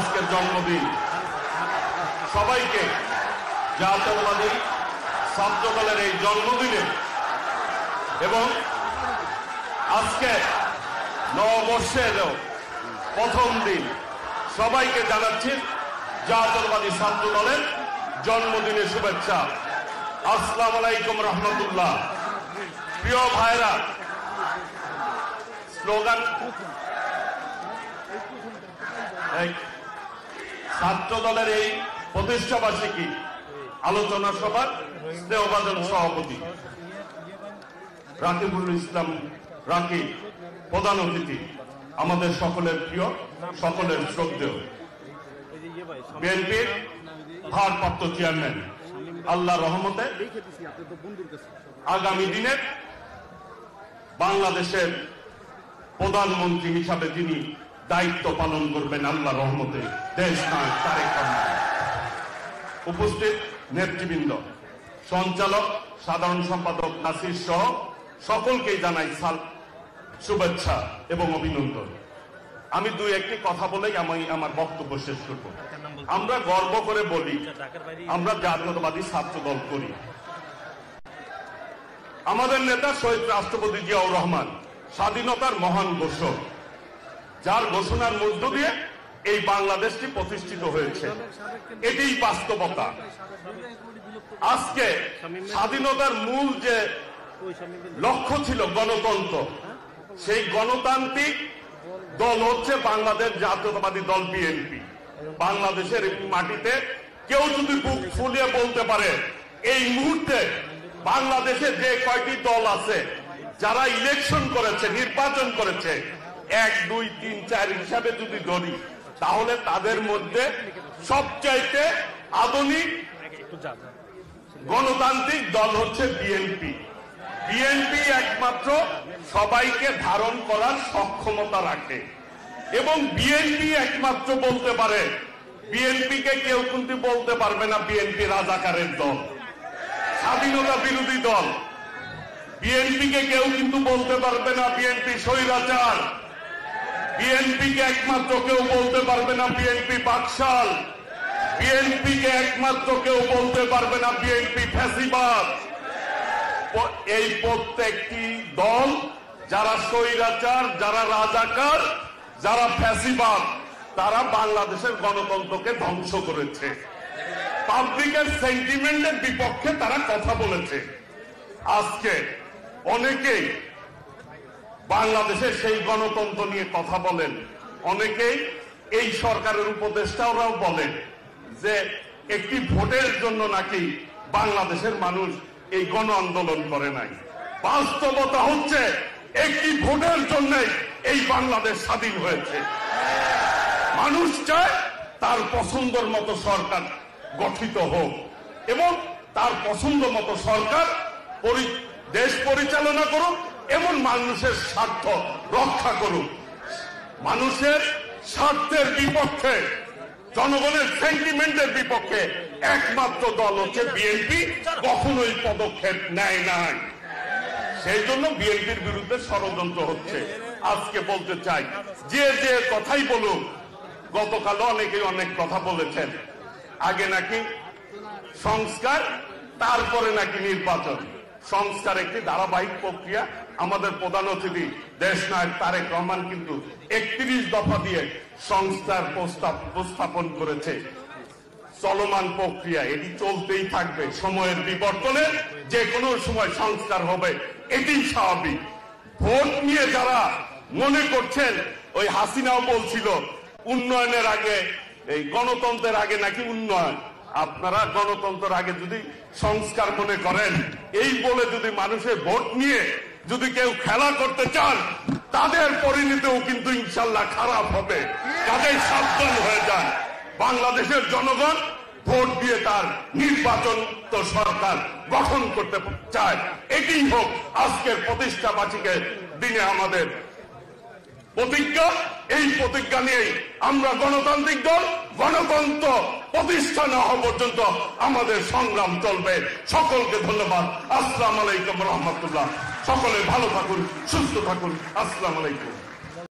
আজকের জন্মদিন। সবাইকে জাতীয়তাবাদী ছাত্র দলের এই জন্মদিনে এবং আজকে নববর্ষেরও প্রথম দিন সবাইকে জানাচ্ছি জাতীয়তাবাদী ছাত্র দলের জন্মদিনের শুভেচ্ছা। আসসালামু আলাইকুম রহমতুল্লাহ। প্রিয় ভাইরা, স্লোগান ছাত্র দলের এই প্রতিষ্ঠা বার্ষিকী আলোচনা সভার স্নেহভাজন সভাপতি রাকিবুল ইসলাম রাকিব, প্রধান অতিথি, আমাদের সকলের প্রিয়, সকলের শ্রদ্ধেয় বিএনপির ভারপ্রাপ্ত চেয়ারম্যান, আল্লাহ রহমতে আগামী দিনের বাংলাদেশের প্রধানমন্ত্রী হিসাবে যিনি দায়িত্ব পালন করবেন আল্লাহ রহমতে, দেশ নায়ক তারেক রহমান। উপস্থিত নেতৃবৃন্দ, সঞ্চালক, সাধারণ সম্পাদক নাসির সহ সকলকেই জানাই শুভেচ্ছা এবং অভিনন্দন। আমি দুই একটি কথা বলেই আমি আমার বক্তব্য শেষ করব। আমরা গর্ব করে বলি আমরা জাতীয়তাবাদী ছাত্র দল করি। আমাদের নেতা শহীদ রাষ্ট্রপতি জিয়াউর রহমান স্বাধীনতার মহান ঘোষক, যার ঘোষণার মধ্য দিয়ে এই বাংলাদেশটি প্রতিষ্ঠিত হয়েছে। এটিই বাস্তবতা। আজকে স্বাধীনতার মূল যে লক্ষ্য ছিল গণতন্ত্র, সেই গণতান্ত্রিক দল হচ্ছে বাংলাদেশ জাতীয়তাবাদী দল বিএনপি। বাংলাদেশের মাটিতে কেউ যদি বুক ফুলিয়ে বলতে পারে এই মুহূর্তে বাংলাদেশে যে কয়টি দল আছে যারা ইলেকশন করেছে, নির্বাচন করেছে, 1, 2, 3, 4 হিসাবে যদি ধরি, তাহলে তাদের মধ্যে সবচাইতে আধুনিক গণতান্ত্রিক দল হচ্ছে বিএনপি। বিএনপি একমাত্র সবাইকে ধারণ করার সক্ষমতা রাখে এবং বিএনপি একমাত্র বলতে পারে, বিএনপিকে কেউ কিন্তু বলতে পারবে না বিএনপি রাজাকারের দল, স্বাধীনতা বিরোধী দল। বিএনপিকে কেউ কিন্তু বলতে পারবে না বিএনপি স্বৈরাচার। বিএনপিকে একমাত্র কেউ বলতে পারবে না বিএনপি বাকশাল। বিএনপিকে একমাত্র কেউ বলতে পারবে না বিএনপি ফ্যাসিবাদ। এই প্রত্যেকটি দল যারা স্বৈরাচার, যারা রাজাকার, যারা ফ্যাসিবাদ, তারা বাংলাদেশের গণতন্ত্রকে ধ্বংস করেছে। পাবলিকের সেন্টিমেন্টের বিপক্ষে তারা কথা বলেছে। আজকে অনেকেই বাংলাদেশের সেই গণতন্ত্র নিয়ে কথা বলেন। অনেকেই এই সরকারের উপদেষ্টারাও বলেন যে একটি ভোটের জন্য নাকি বাংলাদেশের মানুষ এই গণ আন্দোলন করে নাই। বাস্তবতা হচ্ছে একটি ভোটের জন্য এই বাংলাদেশ স্বাধীন হয়েছে। মানুষ চায় তার পছন্দের মতো সরকার গঠিত হোক এবং তার পছন্দ মতো সরকার দেশ পরিচালনা করুক এবং মানুষের স্বার্থ রক্ষা করুক। মানুষের স্বার্থের বিপক্ষে, জনগণের সেন্টিমেন্টের বিপক্ষে একমাত্র দল হচ্ছে বিএনপি। কখনোই পদক্ষেপ নেয় নাই। সেই জন্য বিএনপির বিরুদ্ধে ষড়যন্ত্র হচ্ছে। আজকে বলতে চাই, যে যে কথাই বলুক, গতকালও অনেকেই অনেক কথা বলেছেন, আগে নাকি সংস্কার, তারপরে নাকি নির্বাচন। সংস্কার একটি ধারাবাহিক প্রক্রিয়া। আমাদের প্রধান অতিথি দেশ নায়ক তারেক রহমান কিন্তু 31 দফা দিয়ে সংস্কার প্রস্তাব উপস্থাপন করেছে। চলমান প্রক্রিয়া, এটি চলতেই থাকবে। সময়ের বিবর্তনে যে কোনো সময় সংস্কার হবে, এটি স্বাভাবিক। ভোট নিয়ে যারা মনে করছেন, ওই হাসিনাও বলছিল উন্নয়নের আগে, এই গণতন্ত্রের আগে নাকি উন্নয়ন। আপনারা গণতন্ত্রের আগে যদি সংস্কার মনে করেন, এই বলে যদি মানুষের ভোট নিয়ে যদি কেউ খেলা করতে চান, তাদের পরিণতিও কিন্তু ইনশাল্লাহ খারাপ হবে। তাদের সাবধান হয়ে যান। বাংলাদেশের জনগণ ভোট দিয়ে তার নির্বাচন তো সরকার গঠন করতে চায়। এটি হোক আজকের প্রতিষ্ঠা বার্ষিকীর দিনে আমাদের প্রতিজ্ঞা। এই প্রতিজ্ঞা নিয়ে আমরা গণতান্ত্রিক দল, গণতন্ত্র প্রতিষ্ঠা না হওয়া পর্যন্ত আমাদের সংগ্রাম চলবে। সকলকে ধন্যবাদ। আসসালামু আলাইকুম রহমতুল্লাহ। সকলে ভালো থাকুন, সুস্থ থাকুন। আসসালামু আলাইকুম।